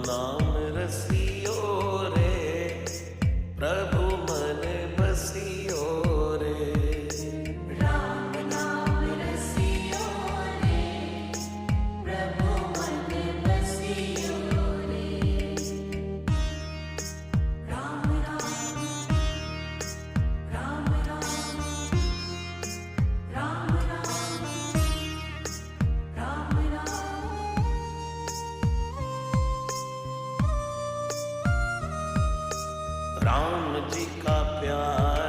नाम रसियो रे, प्रभु मन बसियो रे। राम नाम रसियो रे, प्रभु मन बसियो रे। राम राम राम राम राम राम राम राम। राम जी का प्यार